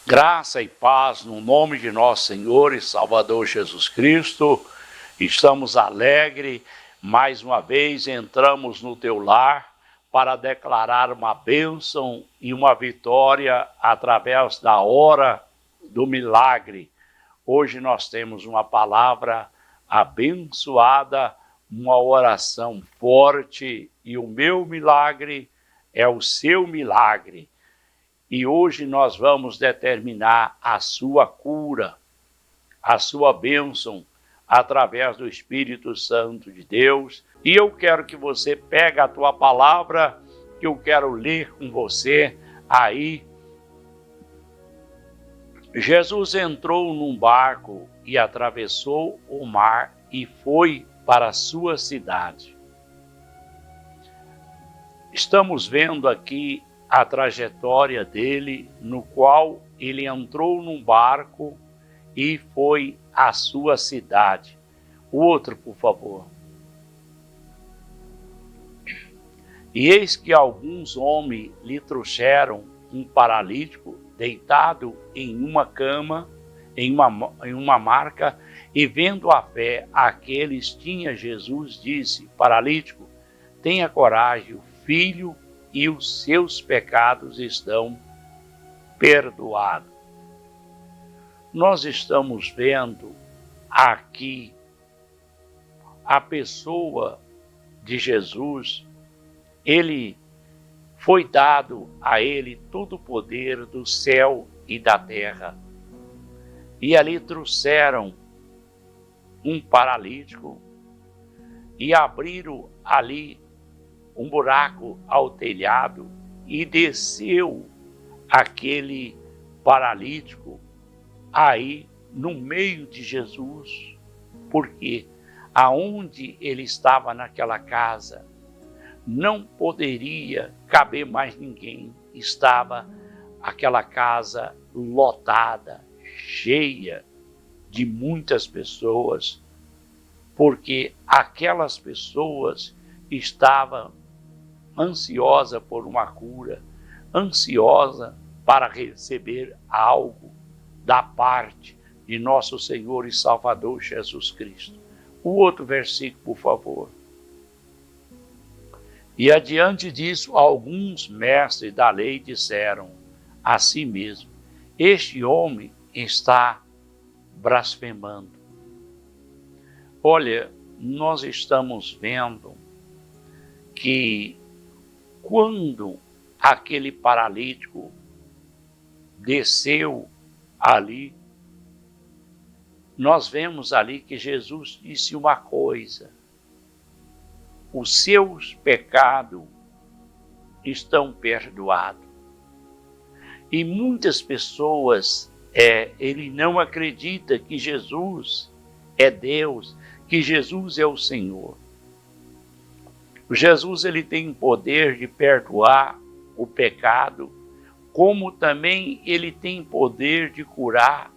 Graça e paz no nome de nosso Senhor e Salvador Jesus Cristo. Estamos alegres, mais uma vez entramos no teu lar para declarar uma bênção e uma vitória através da hora do milagre. Hoje nós temos uma palavra abençoada, uma oração forte, e o meu milagre é o seu milagre. E hoje nós vamos determinar a sua cura, a sua bênção, através do Espírito Santo de Deus. E eu quero que você pegue a tua palavra, que eu quero ler com você aí. Jesus entrou num barco e atravessou o mar e foi para a sua cidade. Estamos vendo aqui a trajetória dele, no qual ele entrou num barco e foi à sua cidade. O outro, por favor. E eis que alguns homens lhe trouxeram um paralítico deitado em uma cama, em uma marca, e vendo a fé a que eles tinham, Jesus disse: paralítico, tenha coragem, o filho e os seus pecados estão perdoados. Nós estamos vendo aqui a pessoa de Jesus. Ele foi dado a ele todo o poder do céu e da terra. E ali trouxeram um paralítico e abriram ali um buraco ao telhado e desceu aquele paralítico aí no meio de Jesus, porque aonde ele estava naquela casa não poderia caber mais ninguém. Estava aquela casa lotada, cheia de muitas pessoas, porque aquelas pessoas estavam ansiosa por uma cura, ansiosa para receber algo da parte de nosso Senhor e Salvador Jesus Cristo. O outro versículo, por favor. E adiante disso, alguns mestres da lei disseram a si mesmo: este homem está blasfemando. Olha, nós estamos vendo que quando aquele paralítico desceu ali, nós vemos ali que Jesus disse uma coisa: os seus pecados estão perdoados. E muitas pessoas, ele não acredita que Jesus é Deus, que Jesus é o Senhor. Jesus, ele tem o poder de perdoar o pecado, como também ele tem poder de curar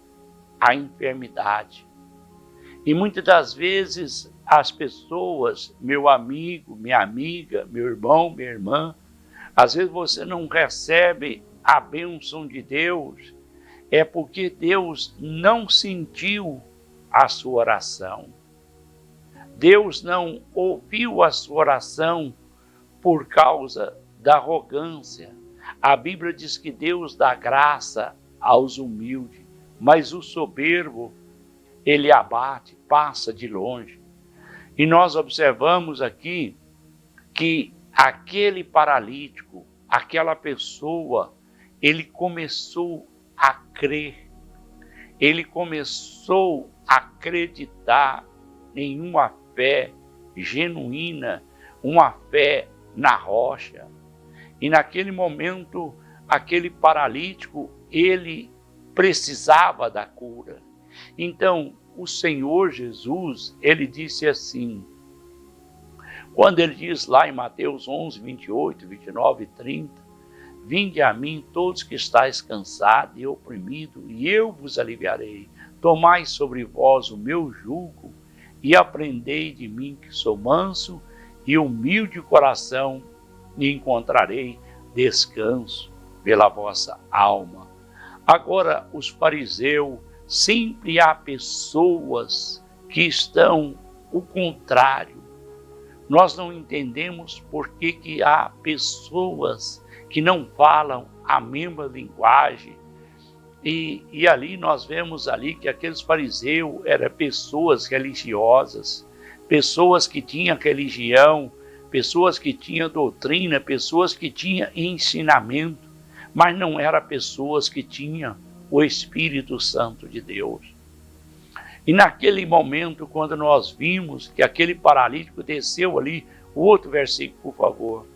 a enfermidade. E muitas das vezes as pessoas, meu amigo, minha amiga, meu irmão, minha irmã, às vezes você não recebe a bênção de Deus, é porque Deus não sentiu a sua oração. Deus não ouviu a sua oração por causa da arrogância. A Bíblia diz que Deus dá graça aos humildes, mas o soberbo, ele abate, passa de longe. E nós observamos aqui que aquele paralítico, aquela pessoa, ele começou a crer, ele começou a acreditar em uma fé genuína, uma fé na rocha. E naquele momento, aquele paralítico, ele precisava da cura. Então, o Senhor Jesus, ele disse assim, quando ele diz lá em Mateus 11, 28, 29 e 30, vinde a mim todos que estáis cansados e oprimidos, e eu vos aliviarei. Tomai sobre vós o meu jugo e aprendei de mim, que sou manso e humilde de coração, e encontrarei descanso pela vossa alma. Agora, os fariseus, sempre há pessoas que estão o contrário. Nós não entendemos por que há pessoas que não falam a mesma linguagem. E ali nós vemos ali que aqueles fariseus eram pessoas religiosas, pessoas que tinham religião, pessoas que tinham doutrina, pessoas que tinham ensinamento, mas não eram pessoas que tinham o Espírito Santo de Deus. E naquele momento, quando nós vimos que aquele paralítico desceu ali, o outro versículo, por favor.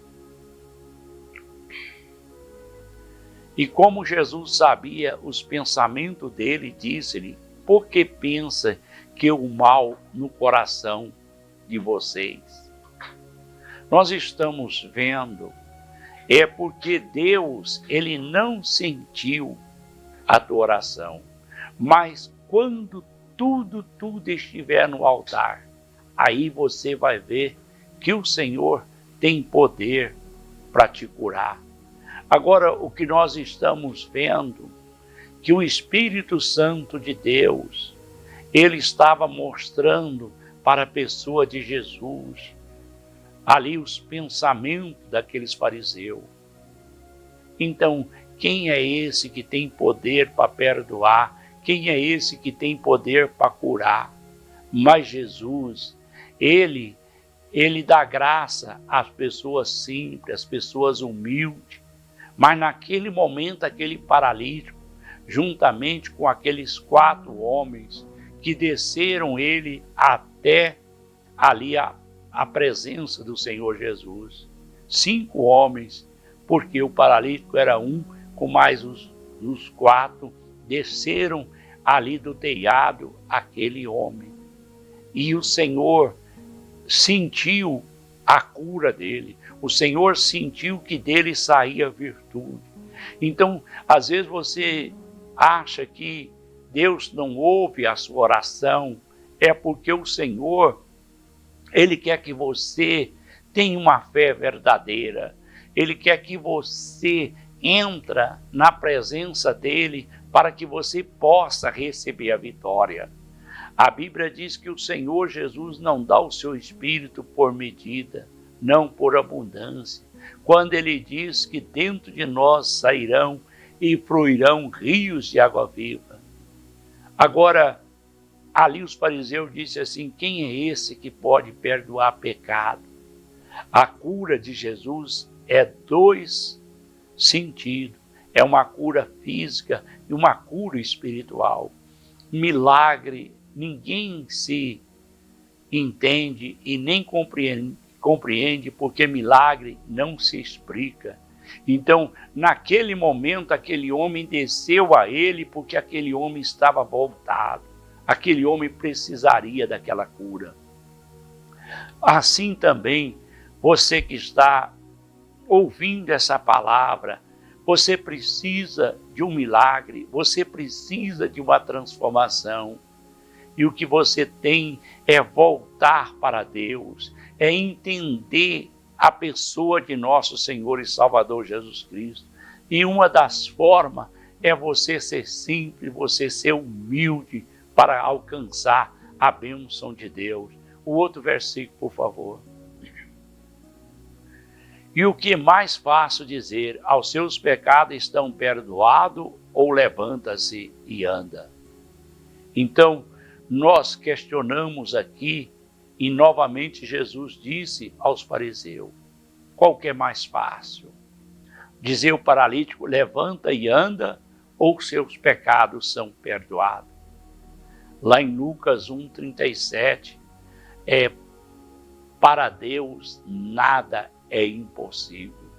E como Jesus sabia os pensamentos dele, disse-lhe: por que pensa que o mal no coração de vocês? Nós estamos vendo, é porque Deus, ele não sentiu a tua oração, mas quando tudo estiver no altar, aí você vai ver que o Senhor tem poder para te curar. Agora, o que nós estamos vendo, que o Espírito Santo de Deus, ele estava mostrando para a pessoa de Jesus, ali os pensamentos daqueles fariseus. Então, quem é esse que tem poder para perdoar? Quem é esse que tem poder para curar? Mas Jesus, ele dá graça às pessoas simples, às pessoas humildes. Mas naquele momento, aquele paralítico, juntamente com aqueles 4 homens que desceram ele até ali a presença do Senhor Jesus. 5 homens, porque o paralítico era um, com mais os 4, desceram ali do telhado aquele homem. E o Senhor sentiu a cura dele. O Senhor sentiu que dele saía virtude. Então, às vezes você acha que Deus não ouve a sua oração, é porque o Senhor, ele quer que você tenha uma fé verdadeira. Ele quer que você entre na presença dele para que você possa receber a vitória. A Bíblia diz que o Senhor Jesus não dá o seu Espírito por medida, não por abundância. Quando ele diz que dentro de nós sairão e fluirão rios de água viva. Agora, ali os fariseus disseram assim: quem é esse que pode perdoar pecado? A cura de Jesus é 2 sentidos. É uma cura física e uma cura espiritual. Milagre, ninguém se entende e nem compreende, porque milagre não se explica. Então, naquele momento, aquele homem desceu a ele porque aquele homem estava voltado. Aquele homem precisaria daquela cura. Assim também, você que está ouvindo essa palavra, você precisa de um milagre, você precisa de uma transformação. E o que você tem é voltar para Deus, é entender a pessoa de nosso Senhor e Salvador Jesus Cristo. E uma das formas é você ser simples, você ser humilde para alcançar a bênção de Deus. O outro versículo, por favor. E o que mais fácil dizer: aos seus pecados estão perdoados, ou levanta-se e anda. Então, nós questionamos aqui, e novamente Jesus disse aos fariseus: qual que é mais fácil? Dizer o paralítico: levanta e anda, ou seus pecados são perdoados? Lá em Lucas 1,37, para Deus nada é impossível.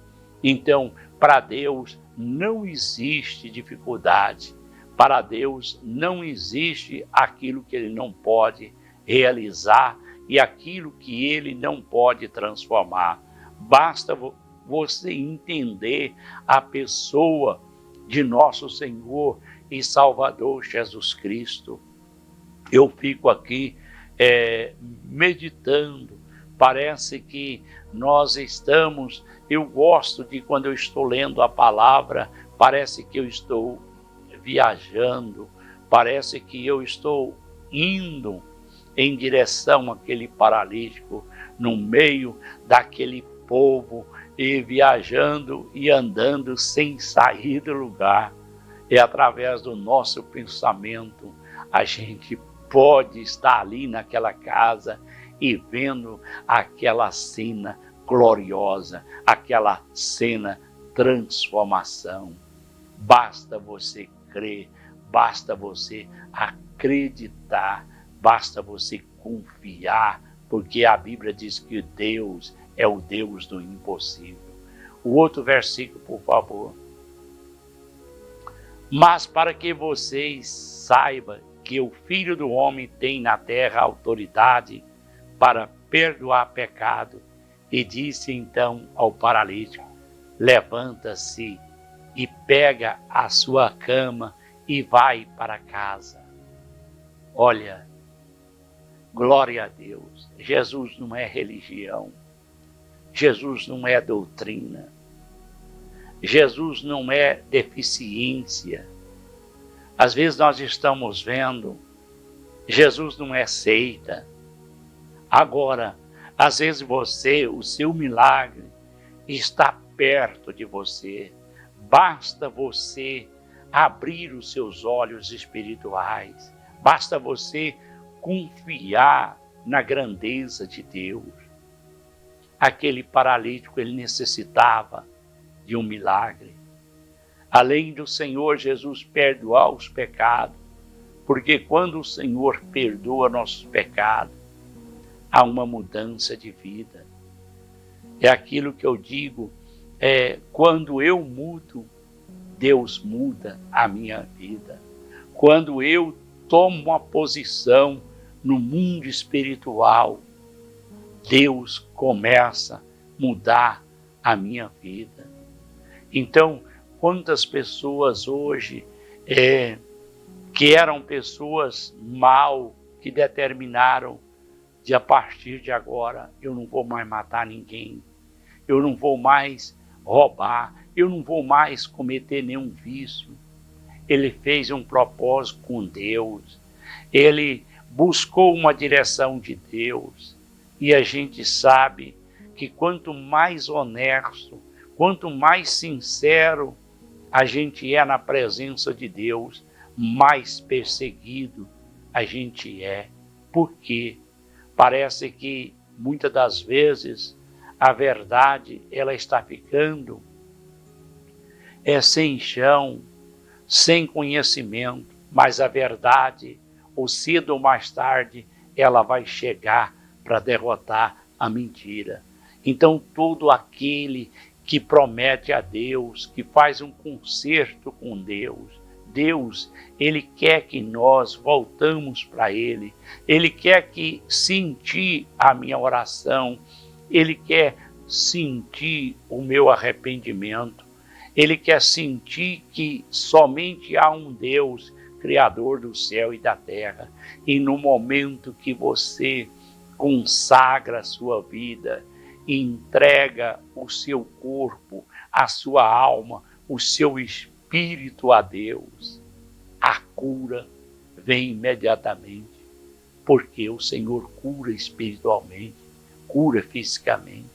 Então, para Deus não existe dificuldade. Para Deus não existe aquilo que ele não pode realizar e aquilo que ele não pode transformar. Basta você entender a pessoa de nosso Senhor e Salvador Jesus Cristo. Eu fico aqui meditando. Parece que nós estamos... Eu gosto de, quando eu estou lendo a palavra, parece que eu estou viajando, parece que eu estou indo em direção àquele paralítico, no meio daquele povo, e viajando e andando sem sair do lugar. E através do nosso pensamento, a gente pode estar ali naquela casa e vendo aquela cena gloriosa, aquela cena transformação. Basta você crer, basta você acreditar, basta você confiar, porque a Bíblia diz que Deus é o Deus do impossível. O outro versículo, por favor. Mas para que vocês saibam que o Filho do Homem tem na terra autoridade para perdoar pecado, e disse então ao paralítico: levanta-se e pega a sua cama e vai para casa. Olha, glória a Deus. Jesus não é religião. Jesus não é doutrina. Jesus não é deficiência. Às vezes nós estamos vendo, Jesus não é seita. Agora, às vezes o seu milagre está perto de você. Basta você abrir os seus olhos espirituais. Basta você confiar na grandeza de Deus. Aquele paralítico, ele necessitava de um milagre. Além do Senhor Jesus perdoar os pecados, porque quando o Senhor perdoa nossos pecados, há uma mudança de vida. É aquilo que eu digo, quando eu mudo, Deus muda a minha vida. Quando eu tomo uma posição no mundo espiritual, Deus começa a mudar a minha vida. Então, quantas pessoas hoje que eram pessoas mal, que determinaram de a partir de agora, eu não vou mais matar ninguém, eu não vou mais roubar, eu não vou mais cometer nenhum vício. Ele fez um propósito com Deus, ele buscou uma direção de Deus, e a gente sabe que quanto mais honesto, quanto mais sincero a gente é na presença de Deus, mais perseguido a gente é. Por quê? Parece que muitas das vezes a verdade ela está ficando sem chão, sem conhecimento, mas a verdade, ou cedo ou mais tarde, ela vai chegar para derrotar a mentira. Então todo aquele que promete a Deus, que faz um concerto com Deus, ele quer que nós voltamos para ele, ele quer que sentir a minha oração, ele quer sentir o meu arrependimento, ele quer sentir que somente há um Deus, Criador do céu e da terra, e no momento que você consagra a sua vida, entrega o seu corpo, a sua alma, o seu espírito a Deus, a cura vem imediatamente, porque o Senhor cura espiritualmente, cura fisicamente.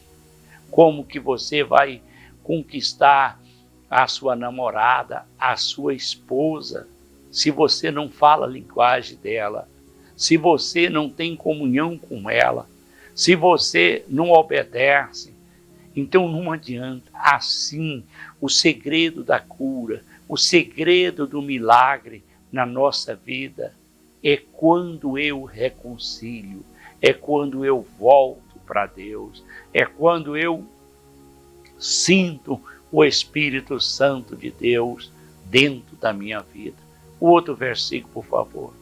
Como que você vai conquistar a sua namorada, a sua esposa, se você não fala a linguagem dela, se você não tem comunhão com ela, se você não obedece? Então não adianta. Assim, o segredo da cura, o segredo do milagre na nossa vida é quando eu reconcilio, é quando eu volto para Deus, é quando eu sinto o Espírito Santo de Deus dentro da minha vida. O outro versículo, por favor.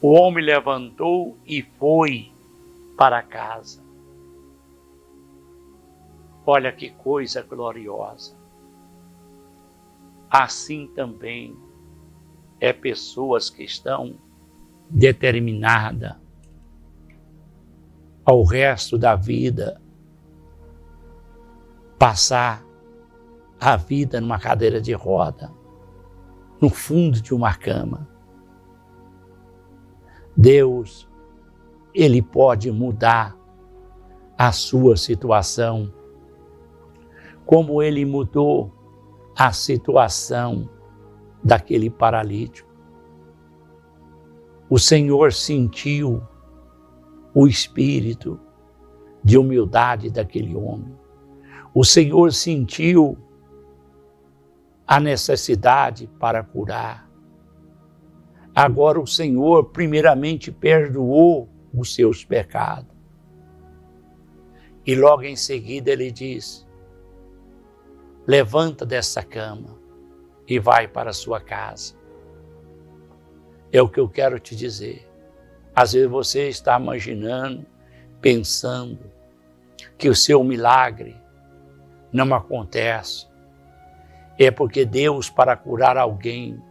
O homem levantou e foi para casa. Olha que coisa gloriosa. Assim também é pessoas que estão determinadas ao resto da vida passar a vida numa cadeira de roda. no fundo de uma cama. Deus, Ele pode mudar a sua situação, como Ele mudou a situação daquele paralítico. O Senhor sentiu o espírito de humildade daquele homem. O Senhor sentiu a necessidade para curar. Agora o Senhor primeiramente perdoou os seus pecados. E logo em seguida Ele diz: levanta dessa cama e vai para a sua casa. É o que eu quero te dizer. Às vezes você está imaginando, pensando que o seu milagre não acontece. É porque Deus, para curar alguém,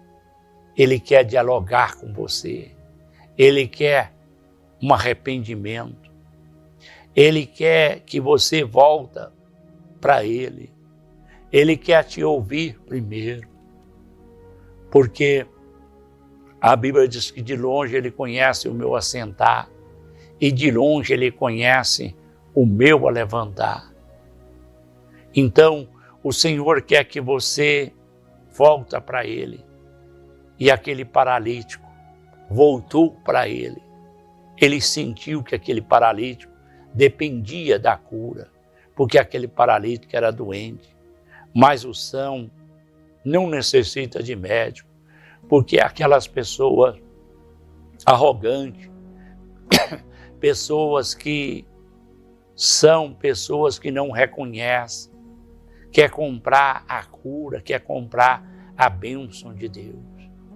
Ele quer dialogar com você. Ele quer um arrependimento. Ele quer que você volta para Ele. Ele quer te ouvir primeiro. Porque a Bíblia diz que de longe Ele conhece o meu assentar e de longe Ele conhece o meu levantar. Então, o Senhor quer que você volta para Ele. E aquele paralítico voltou para Ele. Ele sentiu que aquele paralítico dependia da cura, porque aquele paralítico era doente. Mas o são não necessita de médico, porque aquelas pessoas arrogantes, pessoas que não reconhecem, quer comprar a cura, quer comprar a bênção de Deus.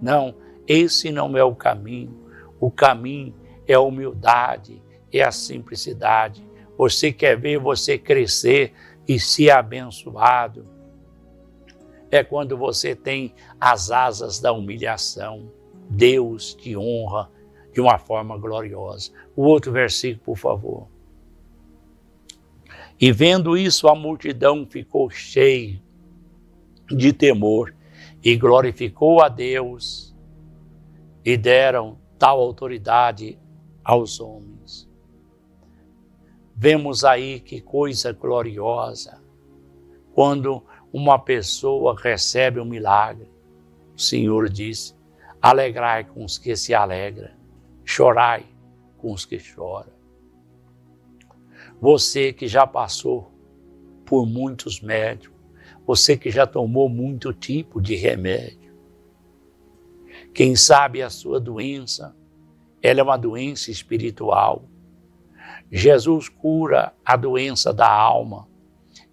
Não, esse não é o caminho. O caminho é a humildade, é a simplicidade. Você quer ver você crescer e ser abençoado. É quando você tem as asas da humilhação. Deus te honra de uma forma gloriosa. O outro versículo, por favor. E vendo isso, a multidão ficou cheia de temor e glorificou a Deus e deram tal autoridade aos homens. Vemos aí que coisa gloriosa quando uma pessoa recebe um milagre. O Senhor diz: alegrai com os que se alegram, chorai com os que choram. Você que já passou por muitos médicos, você que já tomou muito tipo de remédio, quem sabe a sua doença, ela é uma doença espiritual. Jesus cura a doença da alma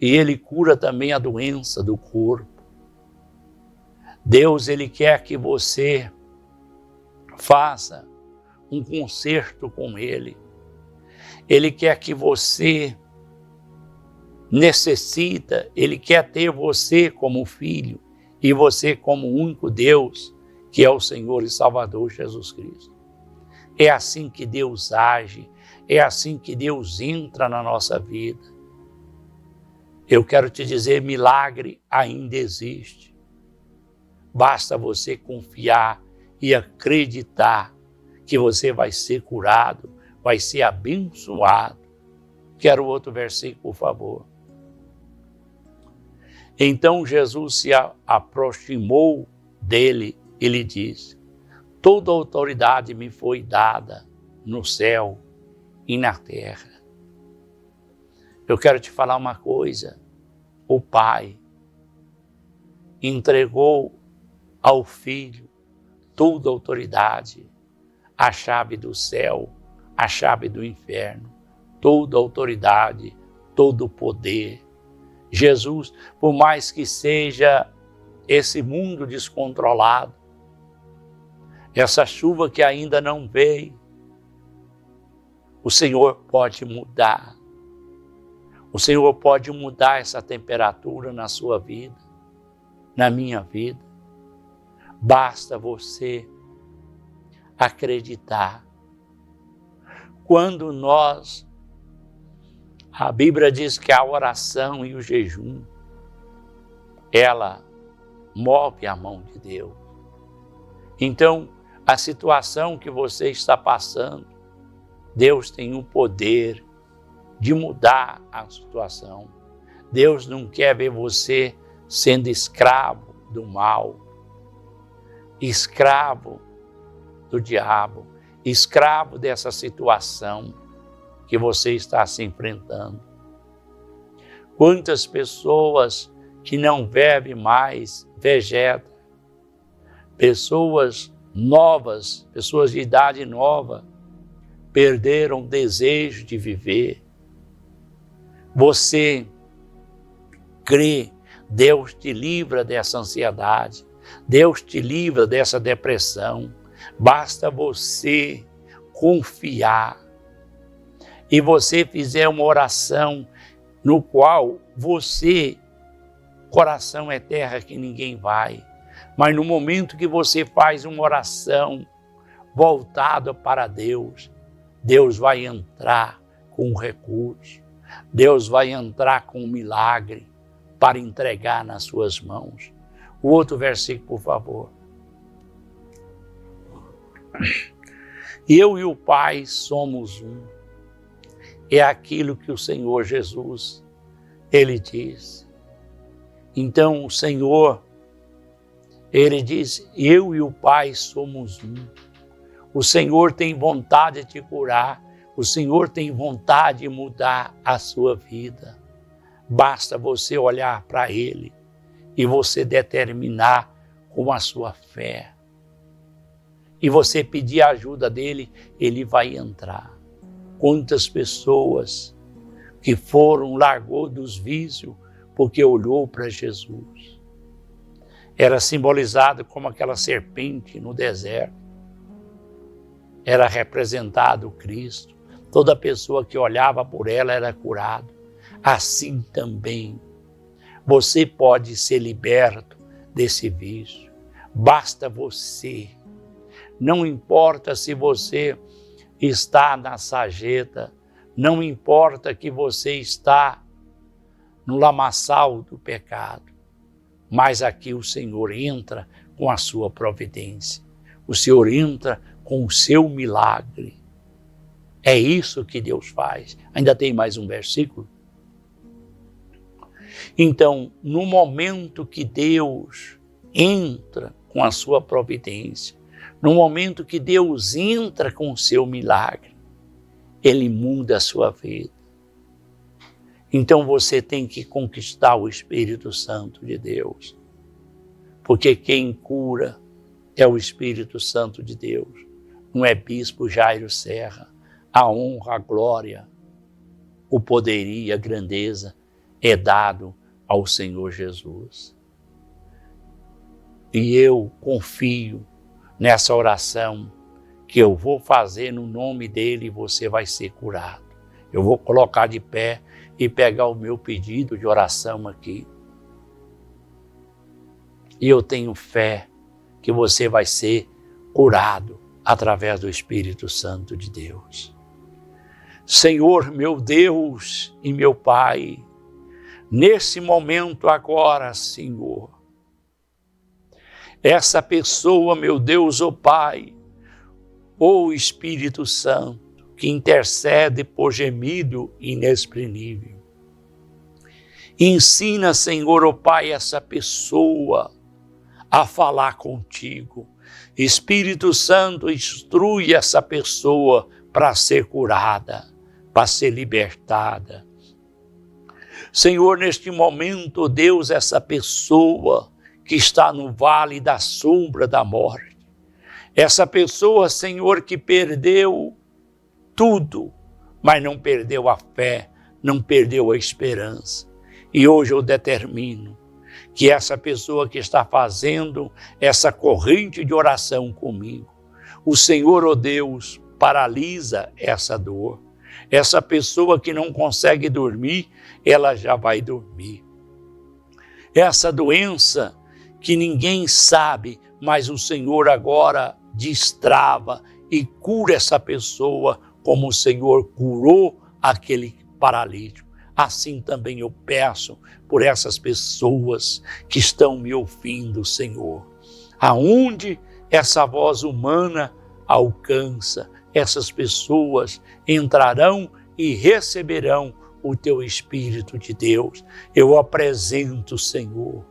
e Ele cura também a doença do corpo. Deus, Ele quer que você faça um concerto com Ele. Ele quer que você Ele quer ter você como filho e você como único Deus, que é o Senhor e Salvador Jesus Cristo. É assim que Deus age, é assim que Deus entra na nossa vida. Eu quero te dizer, milagre ainda existe. Basta você confiar e acreditar que você vai ser curado, vai ser abençoado. Quero outro versículo, por favor. Então Jesus se aproximou dele e lhe disse: toda autoridade me foi dada no céu e na terra. Eu quero te falar uma coisa. O Pai entregou ao Filho toda autoridade, a chave do céu, a chave do inferno, toda autoridade, todo o poder. Jesus, por mais que seja esse mundo descontrolado, essa chuva que ainda não veio, o Senhor pode mudar. O Senhor pode mudar essa temperatura na sua vida, na minha vida. Basta você acreditar. Quando a Bíblia diz que a oração e o jejum, ela move a mão de Deus. Então, a situação que você está passando, Deus tem o poder de mudar a situação. Deus não quer ver você sendo escravo do mal, escravo do diabo, escravo dessa situação que você está se enfrentando. Quantas pessoas que não bebem mais vegetam, pessoas novas, pessoas de idade nova, perderam o desejo de viver. Você crê, Deus te livra dessa ansiedade, Deus te livra dessa depressão. Basta você confiar e você fizer uma oração no qual você, coração é terra que ninguém vai, mas no momento que você faz uma oração voltada para Deus, Deus vai entrar com um recurso, Deus vai entrar com um milagre para entregar nas suas mãos. O outro versículo, por favor. Eu e o Pai somos um. É aquilo que o Senhor Jesus, Ele diz. Então o Senhor, Ele diz, eu e o Pai somos um. O Senhor tem vontade de te curar, o Senhor tem vontade de mudar a sua vida. Basta você olhar para Ele e você determinar com a sua fé. E você pedir a ajuda dEle, Ele vai entrar. Quantas pessoas que largou dos vícios porque olhou para Jesus. Era simbolizado como aquela serpente no deserto. Era representado o Cristo. Toda pessoa que olhava por ela era curada. Assim também, você pode ser liberto desse vício. Basta você. Não importa se você está na sarjeta, não importa que você está no lamaçal do pecado, mas aqui o Senhor entra com a sua providência. O Senhor entra com o seu milagre. É isso que Deus faz. Ainda tem mais um versículo? Então, no momento que Deus entra com a sua providência, no momento que Deus entra com o seu milagre, Ele muda a sua vida. Então você tem que conquistar o Espírito Santo de Deus. Porque quem cura é o Espírito Santo de Deus. Não é Bispo Jairo Serra. A honra, a glória, o poderio, a grandeza é dado ao Senhor Jesus. E eu confio nessa oração que eu vou fazer no nome dele e você vai ser curado. Eu vou colocar de pé e pegar o meu pedido de oração aqui. E eu tenho fé que você vai ser curado através do Espírito Santo de Deus. Senhor, meu Deus e meu Pai, nesse momento agora, Senhor, essa pessoa, meu Deus, ó Pai, ó Espírito Santo, que intercede por gemido inexprimível. Ensina, Senhor, ó Pai, essa pessoa a falar contigo. Espírito Santo, instrui essa pessoa para ser curada, para ser libertada. Senhor, neste momento, Deus, essa pessoa que está no vale da sombra da morte. Essa pessoa, Senhor, que perdeu tudo, mas não perdeu a fé, não perdeu a esperança. E hoje eu determino que essa pessoa que está fazendo essa corrente de oração comigo, o Senhor, ó Deus, paralisa essa dor. Essa pessoa que não consegue dormir, ela já vai dormir. Essa doença que ninguém sabe, mas o Senhor agora destrava e cura essa pessoa como o Senhor curou aquele paralítico. Assim também eu peço por essas pessoas que estão me ouvindo, Senhor. Aonde essa voz humana alcança. Essas pessoas entrarão e receberão o teu Espírito de Deus. Eu apresento, Senhor,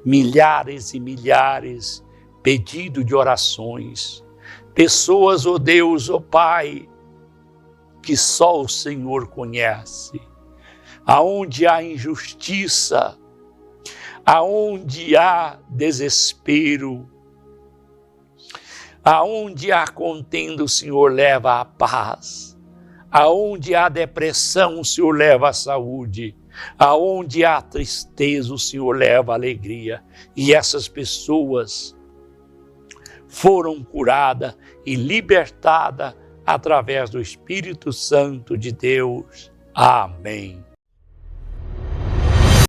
milhares e milhares pedidos de orações. Pessoas, ó Deus, ó Pai, que só o Senhor conhece. Aonde há injustiça, aonde há desespero, aonde há contenda, o Senhor leva a paz. Aonde há depressão, o Senhor leva a saúde. Aonde há tristeza, o Senhor leva a alegria. E essas pessoas foram curadas e libertadas através do Espírito Santo de Deus. Amém.